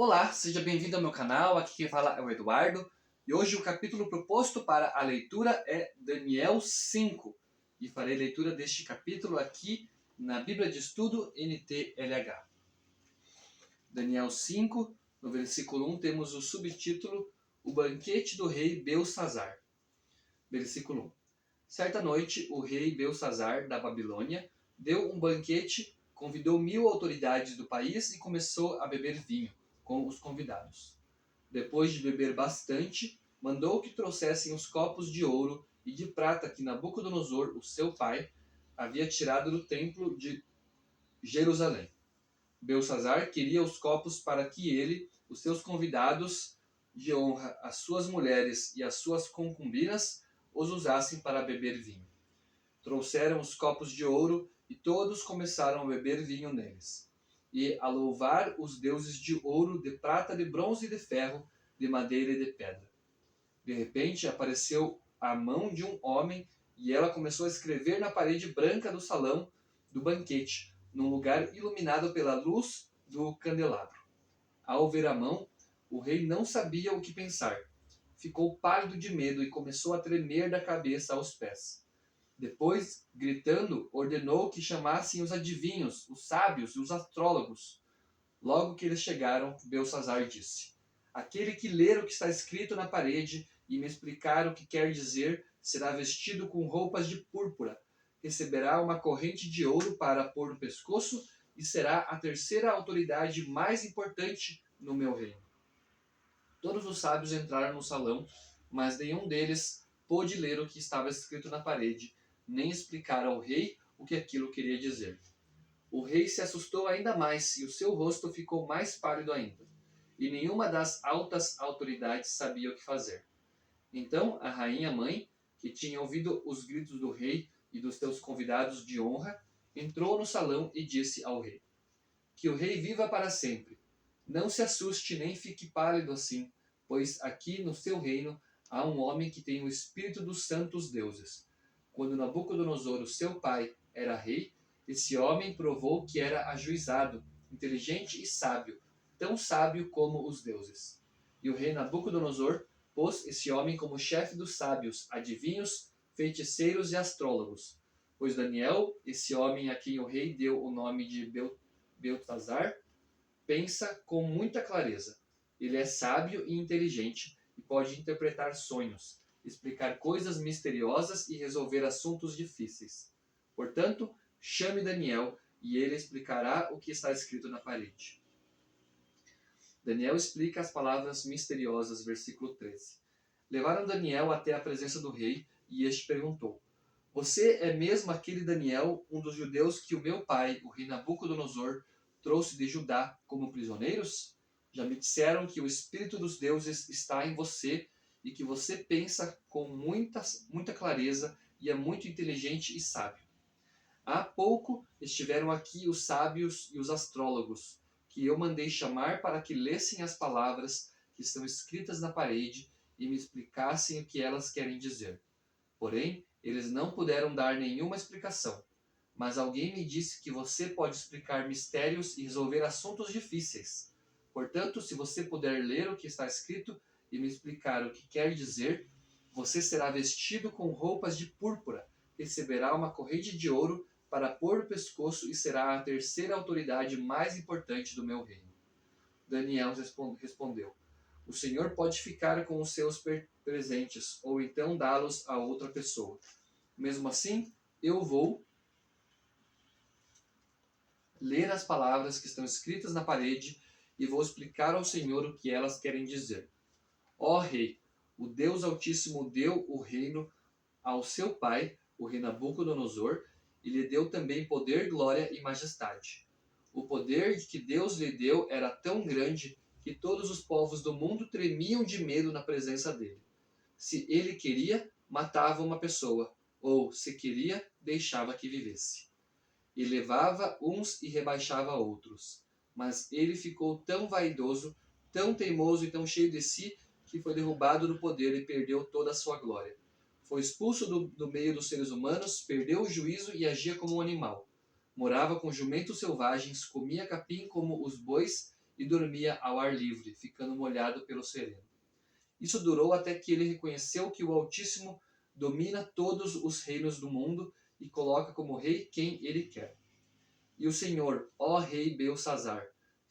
Olá, seja bem-vindo ao meu canal, aqui quem fala é o Eduardo e hoje o capítulo proposto para a leitura é Daniel 5 e farei leitura deste capítulo aqui na Bíblia de Estudo NTLH. Daniel 5, no versículo 1 temos o subtítulo O Banquete do Rei Belsazar. Versículo 1. Certa noite o rei Belsazar da Babilônia deu um banquete, convidou 1000 autoridades do país e começou a beber vinho com os convidados. Depois de beber bastante, mandou que trouxessem os copos de ouro e de prata que Nabucodonosor, o seu pai, havia tirado do templo de Jerusalém. Belsazar queria os copos para que ele, os seus convidados de honra, as suas mulheres e as suas concubinas os usassem para beber vinho. Trouxeram os copos de ouro e todos começaram a beber vinho neles e a louvar os deuses de ouro, de prata, de bronze e de ferro, de madeira e de pedra. De repente apareceu a mão de um homem e ela começou a escrever na parede branca do salão do banquete, num lugar iluminado pela luz do candelabro. Ao ver a mão, o rei não sabia o que pensar. Ficou pálido de medo e começou a tremer da cabeça aos pés. Depois, gritando, ordenou que chamassem os adivinhos, os sábios e os astrólogos. Logo que eles chegaram, Belsazar disse: Aquele que ler o que está escrito na parede e me explicar o que quer dizer, será vestido com roupas de púrpura, receberá uma corrente de ouro para pôr no pescoço e será a terceira autoridade mais importante no meu reino. Todos os sábios entraram no salão, mas nenhum deles pôde ler o que estava escrito na parede, nem explicar ao rei o que aquilo queria dizer. O rei se assustou ainda mais e o seu rosto ficou mais pálido ainda, e nenhuma das altas autoridades sabia o que fazer. Então a rainha mãe, que tinha ouvido os gritos do rei e dos seus convidados de honra, entrou no salão e disse ao rei: Que o rei viva para sempre. Não se assuste nem fique pálido assim, pois aqui no seu reino há um homem que tem o espírito dos santos deuses. Quando Nabucodonosor, o seu pai, era rei, esse homem provou que era ajuizado, inteligente e sábio, tão sábio como os deuses. E o rei Nabucodonosor pôs esse homem como chefe dos sábios, adivinhos, feiticeiros e astrólogos. Pois Daniel, esse homem a quem o rei deu o nome de Beltazar, pensa com muita clareza. Ele é sábio e inteligente e pode interpretar sonhos, explicar coisas misteriosas e resolver assuntos difíceis. Portanto, chame Daniel e ele explicará o que está escrito na parede. Daniel explica as palavras misteriosas, versículo 13. Levaram Daniel até a presença do rei e este perguntou: Você é mesmo aquele Daniel, um dos judeus que o meu pai, o rei Nabucodonosor, trouxe de Judá como prisioneiros? Já me disseram que o Espírito dos deuses está em você e que você pensa com muita clareza e é muito inteligente e sábio. Há pouco estiveram aqui os sábios e os astrólogos, que eu mandei chamar para que lessem as palavras que estão escritas na parede e me explicassem o que elas querem dizer. Porém, eles não puderam dar nenhuma explicação. Mas alguém me disse que você pode explicar mistérios e resolver assuntos difíceis. Portanto, se você puder ler o que está escrito e me explicar o que quer dizer, você será vestido com roupas de púrpura, receberá uma corrente de ouro para pôr no pescoço e será a terceira autoridade mais importante do meu reino. Daniel respondeu: O Senhor pode ficar com os seus presentes, ou então dá-los a outra pessoa. Mesmo assim, eu vou ler as palavras que estão escritas na parede e vou explicar ao Senhor o que elas querem dizer. Ó Rei, o Deus Altíssimo deu o reino ao seu pai, o rei Nabucodonosor, e lhe deu também poder, glória e majestade. O poder que Deus lhe deu era tão grande que todos os povos do mundo tremiam de medo na presença dele. Se ele queria, matava uma pessoa, ou, se queria, deixava que vivesse. Elevava uns e rebaixava outros. Mas ele ficou tão vaidoso, tão teimoso e tão cheio de si, que foi derrubado do poder e perdeu toda a sua glória. Foi expulso do meio dos seres humanos, perdeu o juízo e agia como um animal. Morava com jumentos selvagens, comia capim como os bois e dormia ao ar livre, ficando molhado pelo sereno. Isso durou até que ele reconheceu que o Altíssimo domina todos os reinos do mundo e coloca como rei quem ele quer. E o Senhor, ó rei Belsazar,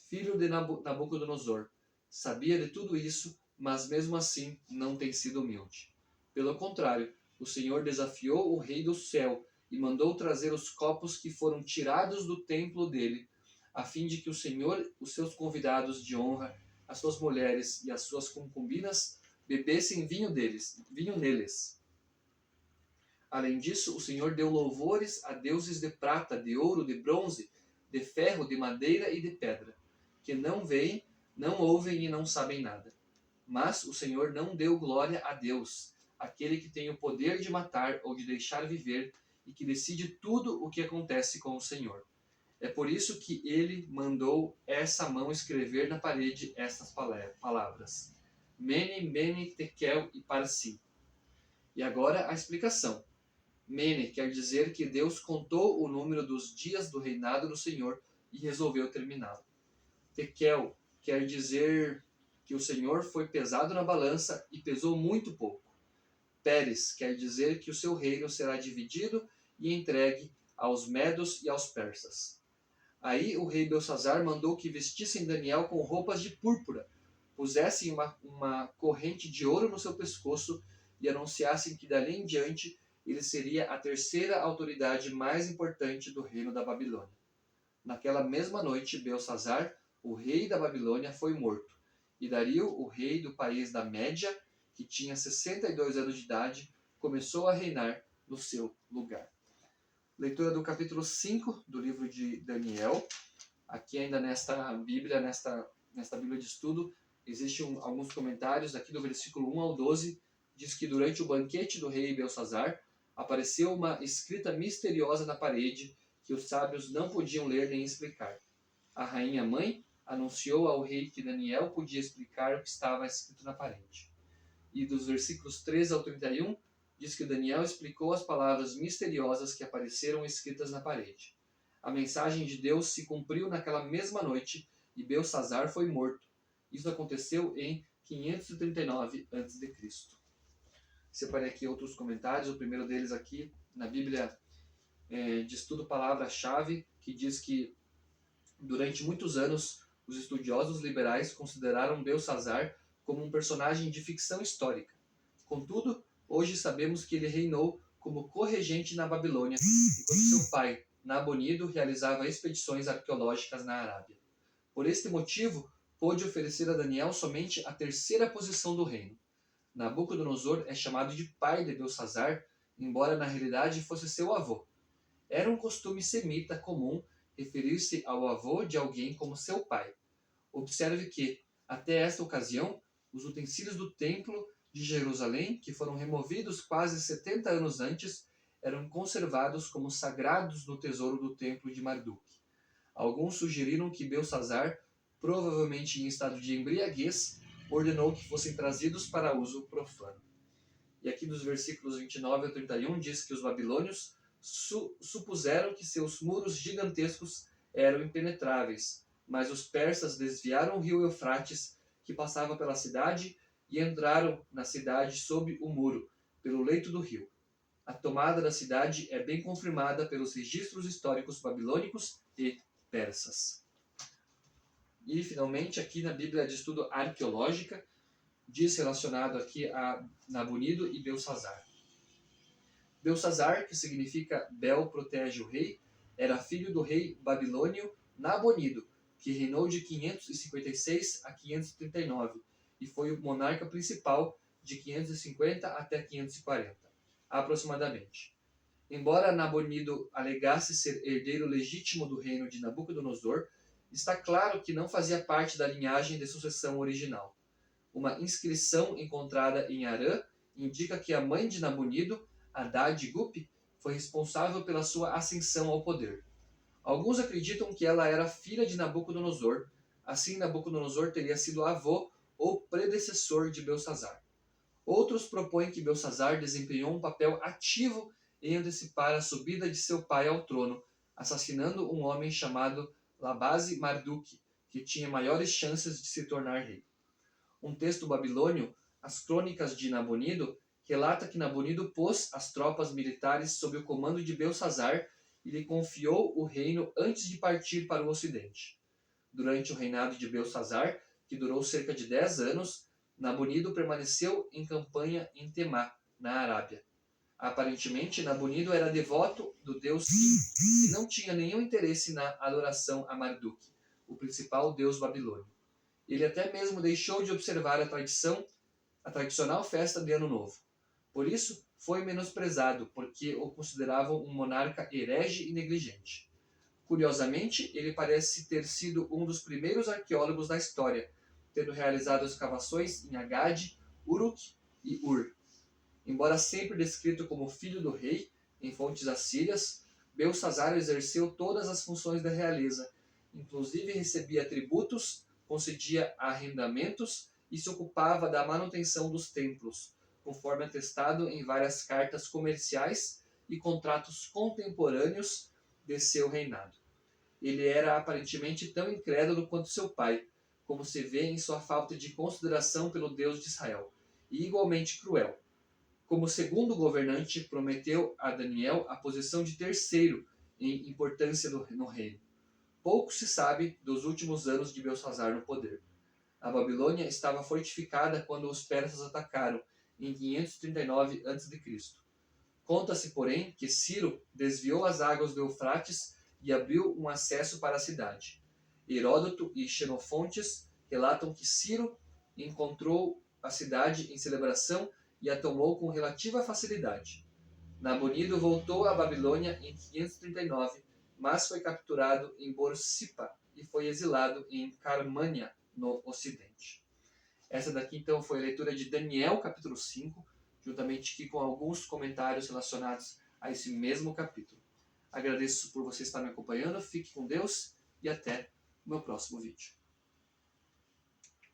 filho de Nabucodonosor, sabia de tudo isso, mas mesmo assim não tem sido humilde. Pelo contrário, o Senhor desafiou o rei do céu e mandou trazer os copos que foram tirados do templo dele, a fim de que o Senhor, os seus convidados de honra, as suas mulheres e as suas concubinas bebessem vinho neles. Além disso, o Senhor deu louvores a deuses de prata, de ouro, de bronze, de ferro, de madeira e de pedra, que não veem, não ouvem e não sabem nada. Mas o Senhor não deu glória a Deus, aquele que tem o poder de matar ou de deixar viver e que decide tudo o que acontece com o Senhor. É por isso que ele mandou essa mão escrever na parede estas palavras: Mene, Mene, Tekel e Parsim. E agora a explicação. Mene quer dizer que Deus contou o número dos dias do reinado do Senhor e resolveu terminá-lo. Tekel quer dizer que o Senhor foi pesado na balança e pesou muito pouco. Pérez quer dizer que o seu reino será dividido e entregue aos medos e aos persas. Aí o rei Belsazar mandou que vestissem Daniel com roupas de púrpura, pusessem uma corrente de ouro no seu pescoço e anunciassem que dali em diante ele seria a terceira autoridade mais importante do reino da Babilônia. Naquela mesma noite, Belsazar, o rei da Babilônia, foi morto, e Dario, o rei do país da Média, que tinha 62 anos de idade, começou a reinar no seu lugar. Leitura do capítulo 5 do livro de Daniel. Aqui ainda nesta Bíblia, nesta Bíblia de estudo, existem alguns comentários. Aqui do versículo 1 ao 12, diz que durante o banquete do rei Belsazar, apareceu uma escrita misteriosa na parede que os sábios não podiam ler nem explicar. A rainha mãe anunciou ao rei que Daniel podia explicar o que estava escrito na parede. E dos versículos 13 ao 31, diz que Daniel explicou as palavras misteriosas que apareceram escritas na parede. A mensagem de Deus se cumpriu naquela mesma noite e Belsazar foi morto. Isso aconteceu em 539 a.C. Separei aqui outros comentários. O primeiro deles aqui na Bíblia de estudo palavra-chave, que diz que durante muitos anos os estudiosos liberais consideraram Belsazar como um personagem de ficção histórica. Contudo, hoje sabemos que ele reinou como corregente na Babilônia, enquanto seu pai, Nabonido, realizava expedições arqueológicas na Arábia. Por este motivo, pôde oferecer a Daniel somente a terceira posição do reino. Nabucodonosor é chamado de pai de Belsazar, embora na realidade fosse seu avô. Era um costume semita comum referir-se ao avô de alguém como seu pai. Observe que, até esta ocasião, os utensílios do templo de Jerusalém, que foram removidos quase 70 anos antes, eram conservados como sagrados no tesouro do templo de Marduk. Alguns sugeriram que Belsazar, provavelmente em estado de embriaguez, ordenou que fossem trazidos para uso profano. E aqui dos versículos 29 a 31 diz que os babilônios supuseram que seus muros gigantescos eram impenetráveis, mas os persas desviaram o rio Eufrates, que passava pela cidade, e entraram na cidade sob o muro, pelo leito do rio. A tomada da cidade é bem confirmada pelos registros históricos babilônicos e persas. E, finalmente, aqui na Bíblia de Estudo Arqueológica, diz relacionado aqui a Nabonido e Belsazar. Belsazar, que significa Bel protege o rei, era filho do rei babilônio Nabonido, que reinou de 556 a 539 e foi o monarca principal de 550 até 540, aproximadamente. Embora Nabonido alegasse ser herdeiro legítimo do reino de Nabucodonosor, está claro que não fazia parte da linhagem de sucessão original. Uma inscrição encontrada em Arã indica que a mãe de Nabonido, Haddad-Gup, foi responsável pela sua ascensão ao poder. Alguns acreditam que ela era filha de Nabucodonosor, assim Nabucodonosor teria sido avô ou predecessor de Belsazar. Outros propõem que Belsazar desempenhou um papel ativo em antecipar a subida de seu pai ao trono, assassinando um homem chamado Labaze Marduk, que tinha maiores chances de se tornar rei. Um texto babilônio, As Crônicas de Nabonido, relata que Nabonido pôs as tropas militares sob o comando de Belsassar e lhe confiou o reino antes de partir para o ocidente. Durante o reinado de Belsassar, que durou cerca de 10 anos, Nabonido permaneceu em campanha em Temá, na Arábia. Aparentemente, Nabonido era devoto do deus Kim e não tinha nenhum interesse na adoração a Marduk, o principal deus babilônio. Ele até mesmo deixou de observar a tradicional festa de Ano Novo. Por isso, foi menosprezado, porque o consideravam um monarca herege e negligente. Curiosamente, ele parece ter sido um dos primeiros arqueólogos da história, tendo realizado escavações em Agade, Uruk e Ur. Embora sempre descrito como filho do rei em fontes assírias, Belsassar exerceu todas as funções da realeza, inclusive recebia tributos, concedia arrendamentos e se ocupava da manutenção dos templos, conforme atestado em várias cartas comerciais e contratos contemporâneos de seu reinado. Ele era aparentemente tão incrédulo quanto seu pai, como se vê em sua falta de consideração pelo Deus de Israel, e igualmente cruel. Como segundo governante, prometeu a Daniel a posição de terceiro em importância no reino. Pouco se sabe dos últimos anos de Belsassar no poder. A Babilônia estava fortificada quando os persas atacaram, em 539 a.C. Conta-se, porém, que Ciro desviou as águas do Eufrates e abriu um acesso para a cidade. Heródoto e Xenofontes relatam que Ciro encontrou a cidade em celebração e a tomou com relativa facilidade. Nabonido voltou à Babilônia em 539, mas foi capturado em Borsippa e foi exilado em Carmânia, no ocidente. Essa daqui então foi a leitura de Daniel, capítulo 5, juntamente aqui com alguns comentários relacionados a esse mesmo capítulo. Agradeço por você estar me acompanhando, fique com Deus e até o meu próximo vídeo.